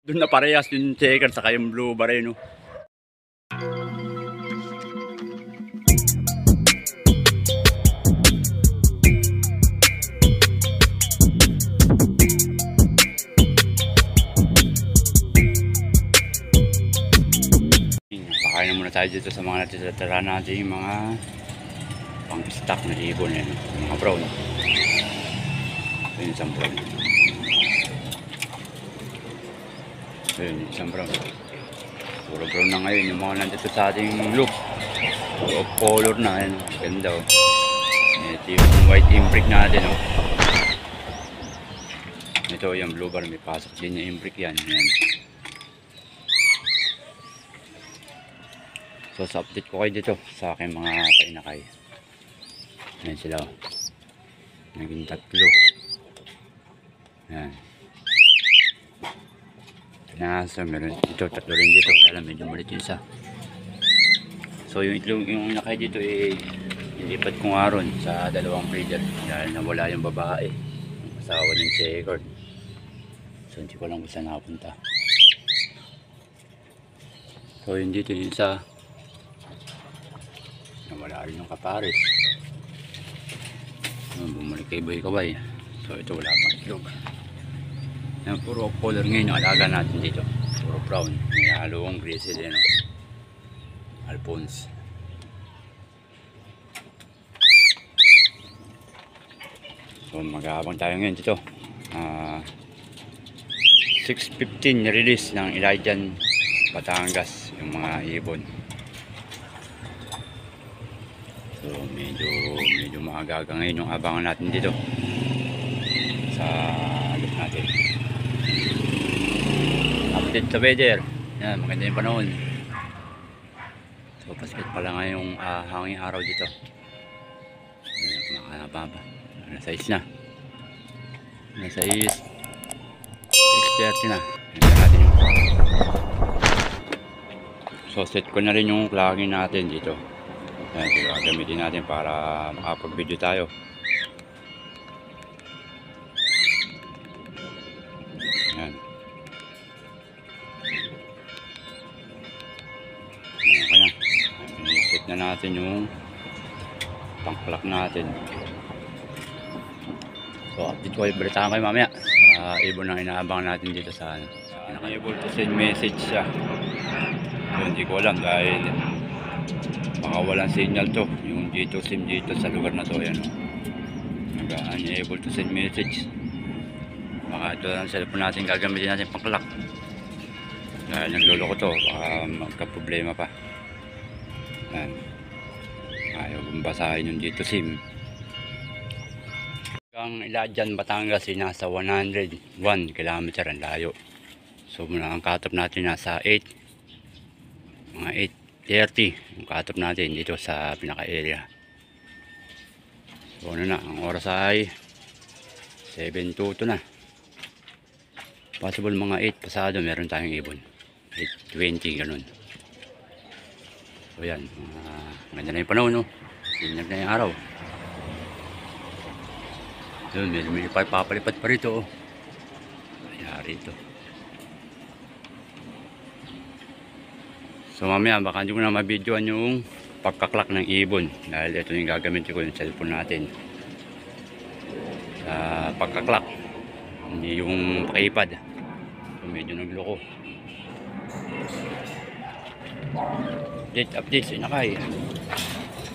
Doon na parehas yung checker saka yung blue bar no. Pakain na muna tayo dito sa mga natitira natin yung mga pang stock na ibon yan, mga brown. Ayun isang brown. Ayun isang brown. Puro brown na ngayon yung mga nandito sa ating loop. Puro color na yan. Ganda oh. Ito yung white imbric natin oh. Ito yung blue bar, may pasok din yung imbric yan. Yan. So sa update ko kayo dito sa aking mga painakay. Ayan sila oh. Naging 3. Ayan. Pinasa, meron dito 3 rin dito. Kaya medyo malit yung isa. So yung itlog yung inakay dito ilipat ko nga ron sa 2 breeder. Dahil nawala yung babae. Yung asawa ng checkered. So hindi ko lang kung saan nakapunta. So yun dito yung isa. Nawala rin yung kapares. Bumalik kay Boy Kaway. So ito wala pang itlog. Yan, puro color ngayon yung alaga natin dito. Puro brown. May halong grizzly no? Alphonse. So mag-aabang tayo ngayon dito. 6:15 release ng Elijah Batangas yung mga ibon. So medyo maaga ngayon yung abangan natin dito sa loop natin. Update sa weather. Yan, maganda yung panahon. So basket pala nga yung hanging araw dito. Makahababa. Nasa is na. Nasa is 6:30 na. Natin yung... So set ko na rin yung clocking natin dito. Ayan, so gagamitin natin para makapag-video tayo. Ayan. Okay na. I-set na natin yung pang-clock natin. So update ko, balitaan kayo mamaya sa ibon na inaabang natin dito sa naka-able to send message siya. So hindi ko alam dahil baka walang signal to yung dito sim dito sa lugar na to. Yan unable to send message. Baka ito ang cellphone natin gagamitin natin pang clock dahil naglolo ko to, baka magka-problema pa. Yan. Ayaw kong basahin yung dito sim. Ang Elijah Batangas ay nasa 101 km ang layo. So muna ang cut-off natin nasa 8 mga 8:30 yung cut-off natin dito sa pinaka area. So ano na, ang oras ay 7:02 na. Possible mga 8 pasado meron tayong ibon. 8:20 ganun. So yan, ganda na yung panahon no. Sinag na yung araw. Doon, may papalipat pa rito. Mayari ito. So mamaya baka hindi ko na mabidyoan yung pagkaklak ng ibon. Dahil ito yung gagamitin ko yung cellphone natin. Sa pagkaklak. Hindi yung pakipad. So medyo nagloko. Update sa inakay.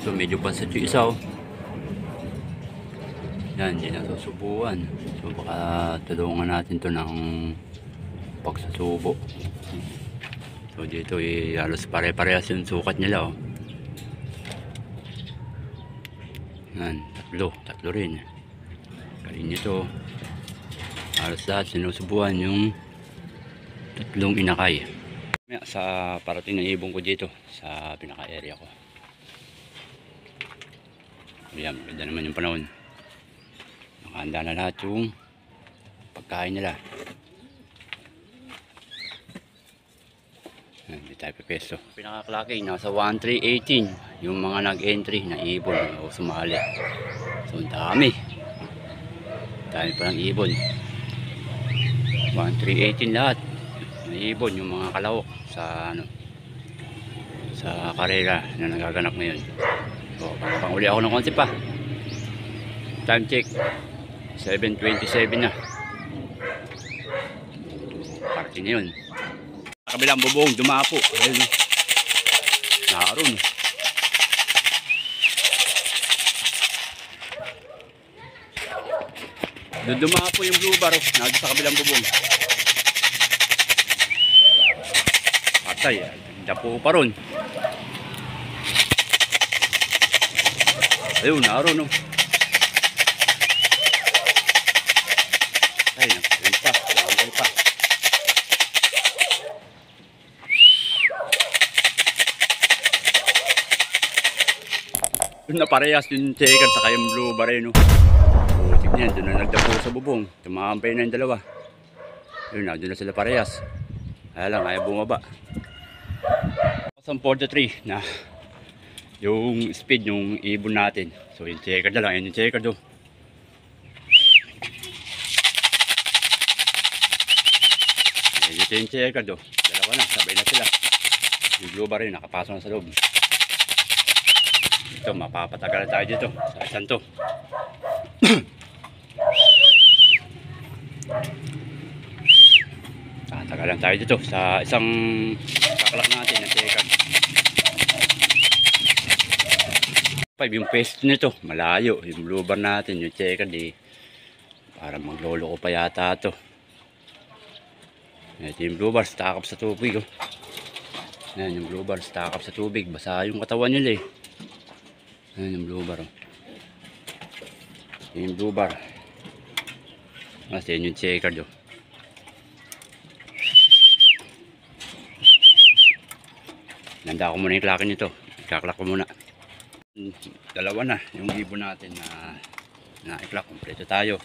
So medyo pansit yung isa oh. Yan, hindi nasusubuan. So baka tulungan natin to ng pagsasubo. So dito halos pare-parehas yung sukat nila oh. Yan, tatlo rin. Galing nito. Halos lahat sinusubuan yung 3 inakay. Sa parating ng ibon ko dito sa pinaka area ko. Ayan, ganda naman yung panahon. Nakahanda na lahat yung pagkain nila. Hindi tayo pepeso. Pinaka-clocking nasa 1318 yung mga nag-entry na ibon o sumali. So dami pa ng ibon. 1318 lahat. naibon yung mga kalahok sa ano, sa karera na nagaganap ngayon. So, panguli ako ng konti pa. Time check 7:27 na. Party na yun. Sa kabilang bubong dumapo. Ayun, naroon. Doon dumapo yung blue bar. Nandun sa kabilang bubong. Patay. Dapo pa ron. Ayun, naroon. Ay, nakapin pa. Nakapin pa. Doon na parehas yung checker saka yung blue bar no. Putik niyan, doon na nagdapo sa bubong. Tumambay na yung dalawa. Yun na, doon na sila parehas. Kaya lang, ayaw bumaba. 143 na yung speed yung ibon natin. So yung checker na lang, yun yung checker do. Ito yung checker do. Dalawa na, sabay na sila. Yung blue bar rin, nakapasok na sa loob. Ito, mapapatagal tayo dito sa isang to. Tatagalan tayo dito sa isang kakalak natin na checker. Yung pwesto nito malayo, yung blue bar natin, yung checker di para maglolo ko pa yata to. Ito yung blue bar, stack up sa tubig oh. Ayan yung blue bar, stack up sa tubig, basa yung katawan nila eh. Ayan yung blue bar oh. Yung blue bar kasi yun yung checker do. Nanda ko muna yung klakin nito, ikaklak ko muna. Dalawa na yung ibon natin na na-iklak, kompleto tayo.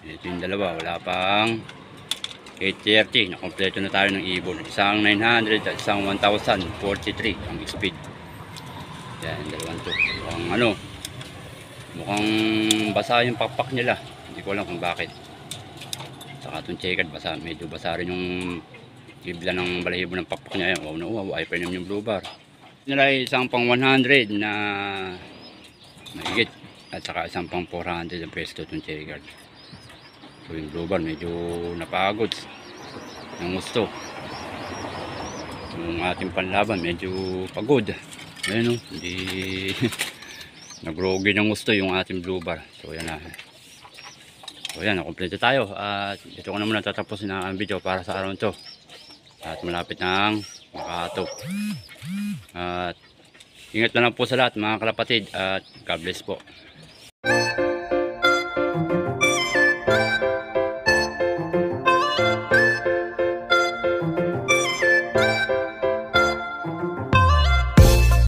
Ito yung dalawa, wala pang 830 na kompleto na tayo ng ibon. Isang 900 at isang 1043 ang speed. Yan, dalawang to. Mukhang basa yung pakpak nila, hindi ko alam kung bakit. Saka itong checkered basa, medyo basa rin yung ibla ng balahibo ng pakpak niya. Wow na wow, ay pa naman yung blue bar. Nilay isang pang 100 na mahigit at saka isang pang 400 ang pwesto itong checkered. So yung blue bar medyo napagod ng gusto. Yung ating panlaban medyo pagod. Ayun o, hindi nagrogi ng gusto yung ating blue bar. So yan na. So yan, nakompleto tayo. At ito ko na muna tatapusin ang video para sa araw nito. At malapit nang makatop. At ingat na lang po sa lahat mga kalapatid. At God bless po.